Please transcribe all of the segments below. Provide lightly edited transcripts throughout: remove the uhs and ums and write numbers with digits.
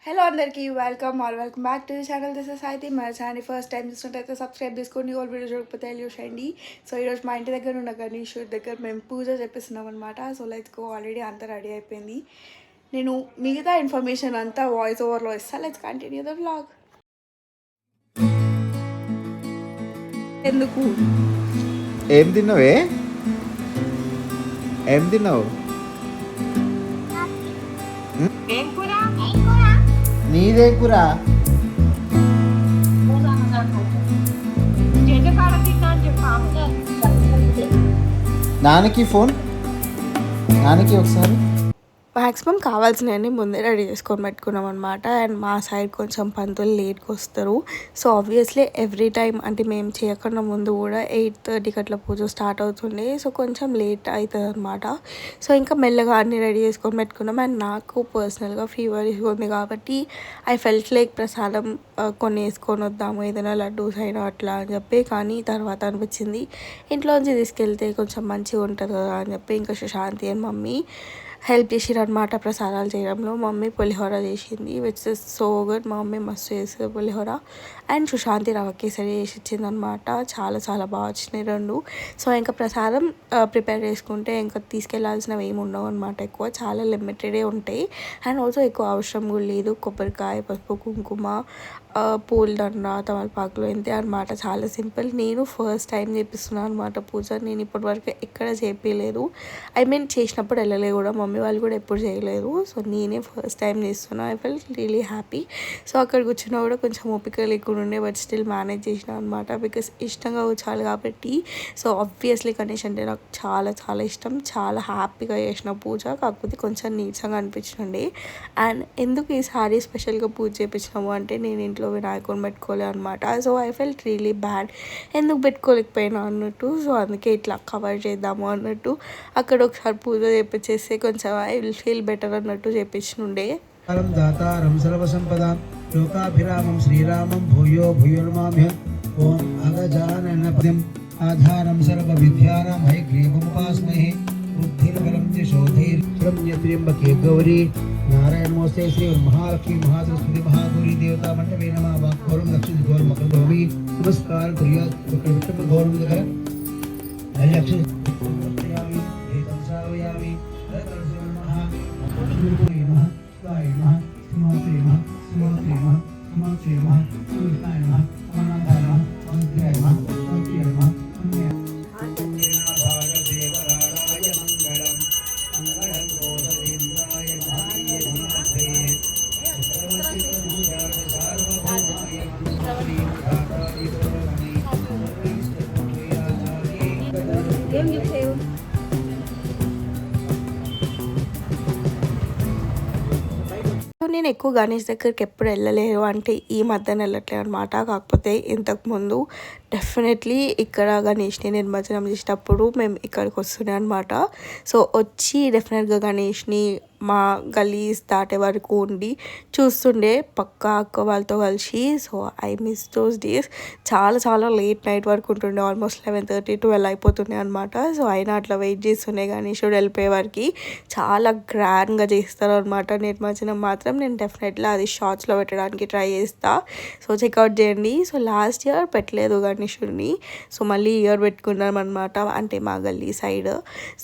Hello అందరికీ welcome back to the channel. This is Saiti. మన channel first time చూసినట్టయితే subscribe చేసుకోండి. ఓల్డ్ వీడియో చూడకపోతే చూసేయండి. సో ఈరోజు మా ఇంటి దగ్గర ఉన్న గణేష్ దగ్గర మేము పూజ చేపిస్తున్నాం అనమాట. So let's go. ఆల్రెడీ అంతా రెడీ అయిపోయింది. నేను మిగతా ఇన్ఫర్మేషన్ అంతా వాయిస్ ఓవర్లో ఇస్తాను. Let's continue the vlog. ఎందుకు ఏం తిన్నావే? ఏం తిన్నావు? నీదేం కూర? నాన్నకి ఫోన్, నాన్నకి ఒకసారి. మ్యాక్సిమం కావాల్సినవన్నీ ముందే రెడీ చేసుకొని పెట్టుకున్నాం అనమాట. అండ్ మా సైడ్ కొంచెం పంతులు లేట్గా వస్తారు. సో ఆబ్వియస్లీ ఎవ్రీ టైం అంటే మేము చేయకుండా ముందు కూడా 8:30కి అట్లా పూజ స్టార్ట్ అవుతుండే. సో కొంచెం లేట్ అవుతుంది అనమాట. సో ఇంకా మెల్లగా అన్నీ రెడీ చేసుకొని పెట్టుకున్నాం. అండ్ నాకు పర్సనల్గా ఫీవర్ ఉంది కాబట్టి ఐ ఫెల్ట్ లైక్ ప్రసాదం కొన్ని వేసుకొని వద్దాము, ఏదైనా లడ్డూస్ అయినా అట్లా అని చెప్పి. కానీ తర్వాత అనిపించింది ఇంట్లోంచి తీసుకెళ్తే కొంచెం మంచిగా ఉంటుంది కదా అని చెప్పి ఇంకా సుశాంతి అండ్ మమ్మీ హెల్ప్ చేసిరు అనమాట ప్రసాదాలు చేయడంలో. మమ్మీ పులిహోర చేసింది విచ్ ఇస్ సో గుడ్. మా మమ్మీ మస్తు చేస్తుంది పులిహోర. అండ్ సుశాంతి రవ్వ కేసరి చేసి ఇచ్చింది అనమాట. చాలా చాలా బాగా వచ్చినాయి రెండు. సో ఇంకా ప్రసాదం ప్రిపేర్ చేసుకుంటే ఇంకా తీసుకెళ్లాల్సినవి ఏమి ఉండవు అనమాట. ఎక్కువ చాలా లిమిటెడే ఉంటాయి. అండ్ ఆల్సో ఎక్కువ అవసరం కూడా లేదు. కొబ్బరికాయ, పసుపు, కుంకుమ, పూలదండ, తమలపాకులు ఇంతే అనమాట. చాలా సింపుల్. నేను ఫస్ట్ టైం చేపిస్తున్నాను అనమాట పూజ. నేను ఇప్పటివరకు ఎక్కడ చేపించలేదు. ఐ మీన్ చేసినప్పుడు వెళ్ళలేదు కూడా. మమ్మీ వాళ్ళు కూడా ఎప్పుడు చేయలేదు. సో నేనే ఫస్ట్ టైం చేస్తున్నా. I felt really happy. So అక్కడ కూర్చున్నా కూడా కొంచెం ఓపిక లేకుండా ఉండే, బట్ స్టిల్ మేనేజ్ చేసిన అనమాట. బికాస్ ఇష్టంగా కూర్చోవాలి కాబట్టి. సో ఆబ్వియస్లీ గణేష్ అంటే నాకు చాలా చాలా ఇష్టం. చాలా హ్యాపీగా చేసిన పూజ. కాకపోతే కొంచెం నీరసంగా అనిపించింది. అండ్ ఎందుకు ఈసారి స్పెషల్గా పూజ చేయించినాము అంటే నేను ఇంట్లో వినాయకుని పెట్టుకోలే అనమాట. So I felt really bad, ఎందుకు పెట్టుకోలేకపోయినా అన్నట్టు. సో అందుకే ఇట్లా కవర్ చేద్దాము అన్నట్టు అక్కడ ఒకసారి పూజ చేపించేస్తే కొంచెం ఐ విల్ ఫీల్ బెటర్ అన్నట్టు చేపించుండే. దాతారం సర్వసంపదాం లోకాభిరామం శ్రీరామం భూయో భూయోర్మాభ్యం ఓం అగజాననపదం ఆధారం సర్వ విద్యానాం హయగ్రీవముపాస్మహే బుద్ధిర్బలం చ శోధైర్ త్ర్యంబకే గౌరీ నారాయణ నమస్తే శ్రీ మహాలక్ష్మి మహాసరస్వతి మహాగౌరీ దేవతా మండపే నమః వాక్గౌరం లక్ష్మీ గౌరవం మకరదోమి నమస్కారం కుర్యాత్ విక్రమ గౌరవం దగ్గర లక్ష్మీ నేను ఎక్కువ గణేష్ దగ్గరికి ఎప్పుడు వెళ్ళలేదు, అంటే ఈ మధ్యన వెళ్ళట్లేదు అనమాట. కాకపోతే ఇంతకుముందు డెఫినెట్లీ ఇక్కడ గణేష్ని నిమజ్జనం చేసేటప్పుడు మేము ఇక్కడికి వస్తుండే అనమాట. సో వచ్చి డెఫినెట్గా గణేష్ని మా గలీస్ దాటే వరకు ఉండి చూస్తుండే పక్కా అక్క వాళ్ళతో కలిసి. So I miss those days. చాలా చాలా లేట్ నైట్ వరకు ఉంటుండే. ఆల్మోస్ట్ 11:30 12 అయిపోతుండే అనమాట. సో అయినా అట్లా వెయిట్ చేస్తుండే గణేశుడు వెళ్ళిపోయే వరకు. చాలా గ్రాండ్గా చేస్తారు అనమాట నిమజ్జనం మాత్రం. నేను డెఫినెట్లీ అది షార్ట్స్లో పెట్టడానికి ట్రై చేస్తా. సో చెక్అవుట్ చేయండి. సో లాస్ట్ ఇయర్ పెట్టలేదు గణేశుడిని. సో మళ్ళీ ఇయర్ పెట్టుకున్నాం అనమాట, అంటే మా గల్లీ సైడ్.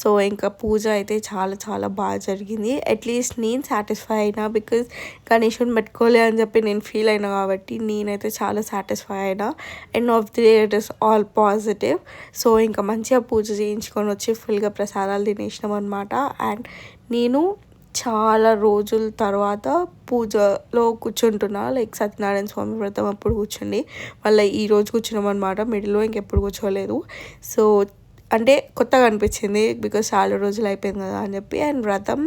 సో ఇంకా పూజ అయితే చాలా చాలా బాగా జరిగింది. అట్లీస్ట్ నేను సాటిస్ఫై అయినా, బికాజ్ గణేశుని పెట్టుకోలే అని చెప్పి నేను ఫీల్ అయినా కాబట్టి నేనైతే చాలా సాటిస్ఫై అయినా. End of the day it is all positive. So ఇంకా మంచిగా పూజ చేయించుకొని వచ్చి ఫుల్గా ప్రసాదాలు తినేసినాం అనమాట. అండ్ నేను చాలా రోజుల తర్వాత పూజలో కూర్చుంటున్నా. లైక్ సత్యనారాయణ స్వామి వ్రతం అప్పుడు కూర్చుండి మళ్ళీ ఈరోజు కూర్చున్నాం అనమాట. మిడిల్లో ఇంకెప్పుడు కూర్చోలేదు. సో అంటే కొత్తగా అనిపించింది బికాజ్ చాలా రోజులు అయిపోయింది కదా అని చెప్పి. అండ్ వ్రతం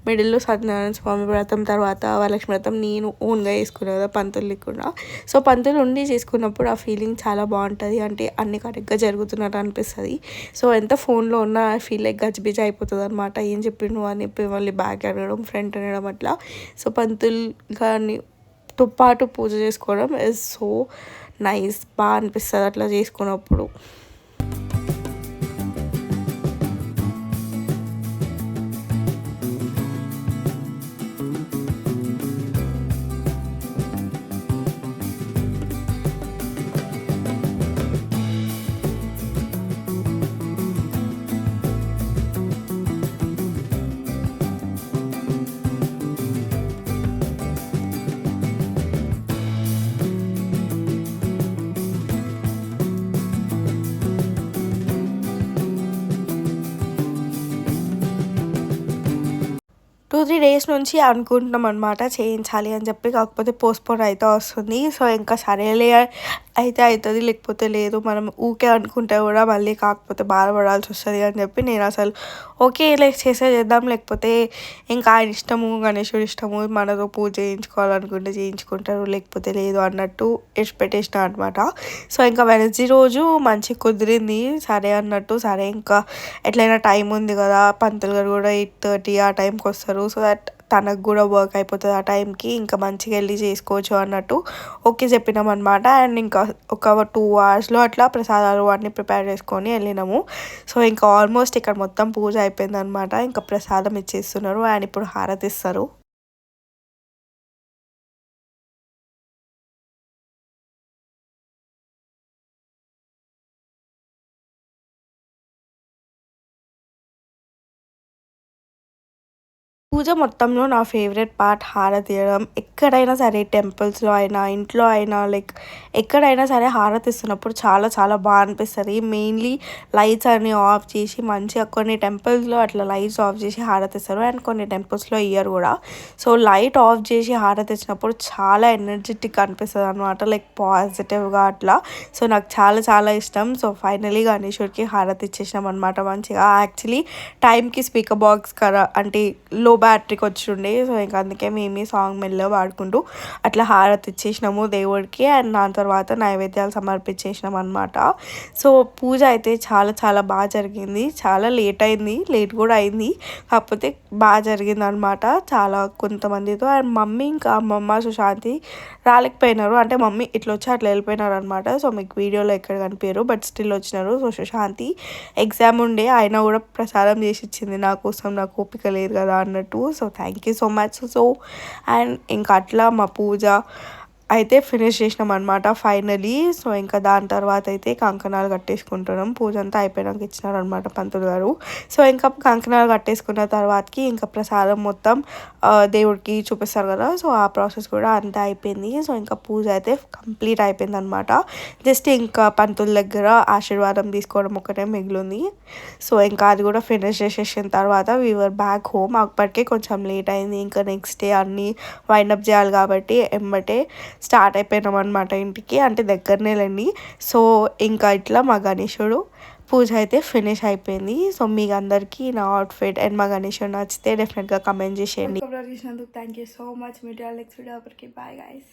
మిడిల్లో సత్యనారాయణ స్వామి వ్రతం, తర్వాత వరలక్ష్మి వ్రతం నేను ఓన్గా చేసుకున్నాను కదా, పంతులు లేకుండా. సో పంతులు ఉండి చేసుకున్నప్పుడు ఆ ఫీలింగ్ చాలా బాగుంటుంది. అంటే అన్ని కరెక్ట్గా జరుగుతున్నట్టు అనిపిస్తుంది. సో ఎంత ఫోన్లో ఉన్నా ఐ ఫీల్ లైక్ గజిబిజి అయిపోతుంది అనమాట. ఏం చెప్పిండు అని చెప్పి మళ్ళీ బ్యాక్ అనడం, ఫ్రంట్ అనడం అట్లా. సో పంతులు గారితో పాటు పూజ చేసుకోవడం ఇస్ సో నైస్. బాగా అనిపిస్తుంది అట్లా చేసుకున్నప్పుడు. 2-3 డేస్ నుంచి అనుకుంటున్నాం అనమాట చేయించాలి అని చెప్పి. కాకపోతే పోస్ట్‌పోన్ అయితే వస్తుంది. సో ఇంకా సరేలే అయితే అవుతుంది, లేకపోతే లేదు. మనం ఊకే అనుకుంటే కూడా మళ్ళీ కాకపోతే బాధపడాల్సి వస్తుంది అని చెప్పి నేను అసలు ఓకేలే చేద్దాం, లేకపోతే ఇంకా ఆయన ఇష్టము, గణేశుడి ఇష్టము, మనతో పూజ చేయించుకోవాలనుకుంటే చేయించుకుంటారు, లేకపోతే లేదు అన్నట్టు పెట్టేసిన అనమాట. సో ఇంకా వెనస్డే రోజు మంచి కుదిరింది సరే అన్నట్టు. సరే ఇంకా ఎట్లయినా టైం ఉంది కదా, పంతులు గారు కూడా 8:30 ఆ టైంకి వస్తారు. సో దట్ తనకు కూడా వర్క్ అయిపోతుంది ఆ టైంకి, ఇంకా మంచిగా వెళ్ళి చేసుకోవచ్చు అన్నట్టు ఓకే చెప్పినాం అనమాట. అండ్ ఇంకా ఒక 2 అవర్స్లో అట్లా ప్రసాదాలు అన్నీ ప్రిపేర్ చేసుకొని వెళ్ళినాము. సో ఇంకా ఆల్మోస్ట్ ఇక్కడ మొత్తం పూజ అయిపోయిందనమాట. ఇంకా ప్రసాదం ఇచ్చేస్తున్నారు అండ్ ఇప్పుడు హారతి ఇస్తారు. పూజ మొత్తంలో నా ఫేవరెట్ పార్ట్ హారతి ఇవ్వడం. ఎక్కడైనా సరే టెంపుల్స్‌లో అయినా, ఇంట్లో అయినా లైక్ ఎక్కడైనా సరే హారతి ఇస్తున్నప్పుడు చాలా చాలా బాగా అనిపిస్తుంది. మెయిన్లీ లైట్స్ అన్నీ ఆఫ్ చేసి మంచిగా కొన్ని టెంపుల్స్‌లో అట్లా లైట్స్ ఆఫ్ చేసి హారతి ఇస్తారు అండ్ కొన్ని టెంపుల్స్‌లో ఇయ్యరు కూడా. సో లైట్ ఆఫ్ చేసి హారతి ఇచ్చినప్పుడు చాలా ఎనర్జెటిక్ అనిపిస్తుంది అనమాట, లైక్ పాజిటివ్గా అట్లా. సో నాకు చాలా చాలా ఇష్టం. సో ఫైనలీ గణేశుడికి హారతి ఇచ్చేసినాం అనమాట మంచిగా. యాక్చువల్లీ టైంకి స్పీకర్ బాక్స్ అంటే లో బ్యాటరీకి వచ్చిండే. సో ఇంకా అందుకే మేమే సాంగ్ మెల్లగా పాడుకుంటూ అట్లా హారతి ఇచ్చేసినాము దేవుడికి. అండ్ దాని తర్వాత నైవేద్యాలు సమర్పించేసినాం అనమాట. సో పూజ అయితే చాలా చాలా బాగా జరిగింది. చాలా లేట్ కూడా అయింది, కాకపోతే బాగా జరిగింది అనమాట చాలా కొంతమందితో. అండ్ మమ్మీ ఇంకా అమ్మమ్మ సుశాంతి రాలేకపోయినారు, అంటే మమ్మీ ఇట్లా వచ్చి అట్లా వెళ్ళిపోయినారు అనమాట. సో మీకు వీడియోలో ఎక్కడ కనిపించారు, బట్ స్టిల్ వచ్చినారు. సో సుశాంతి ఎగ్జామ్ ఉండే అయినా కూడా ప్రసాదం చేసి ఇచ్చింది నా కోసం, నాకు ఓపిక లేదు కదా అన్నట్టు. So thank you so much. So and ఇంకా అట్లా మా పూజ అయితే ఫినిష్ చేసినాం అనమాట ఫైనలీ. సో ఇంకా దాని తర్వాత అయితే కంకణాలు కట్టేసుకుంటున్నాం. పూజ అంతా అయిపోయినాక ఇచ్చినారనమాట పంతులు గారు. సో ఇంకా కంకణాలు కట్టేసుకున్న తర్వాతకి ఇంకా ప్రసాదం మొత్తం దేవుడికి చూపిస్తారు కదా, సో ఆ ప్రాసెస్ కూడా అంతా అయిపోయింది. సో ఇంకా పూజ అయితే కంప్లీట్ అయిపోయింది అనమాట. జస్ట్ ఇంకా పంతుల దగ్గర ఆశీర్వాదం తీసుకోవడం ఒకటే మిగిలింది. సో ఇంకా అది కూడా ఫినిష్ చేసేసిన తర్వాత వీవర్ బ్యాక్ హోమ్. అప్పటికే కొంచెం లేట్ అయింది, ఇంకా నెక్స్ట్ డే అన్నీ వైండప్ చేయాలి కాబట్టి ఎంబటే స్టార్ట్ అయిపోయినాం అనమాట ఇంటికి, అంటే దగ్గరనే లేండి. సో ఇంకా ఇట్లా మా గణేశుడు పూజ అయితే ఫినిష్ అయిపోయింది. సో మీకు అందరికీ నా అవుట్ఫిట్ అండ్ మా గణేశుడు నచ్చితే డెఫినెట్గా కమెంట్ చేసేయండి. చూసినందుకు thank you so much. Media next video అప్పటికి బాయ్ గైస్.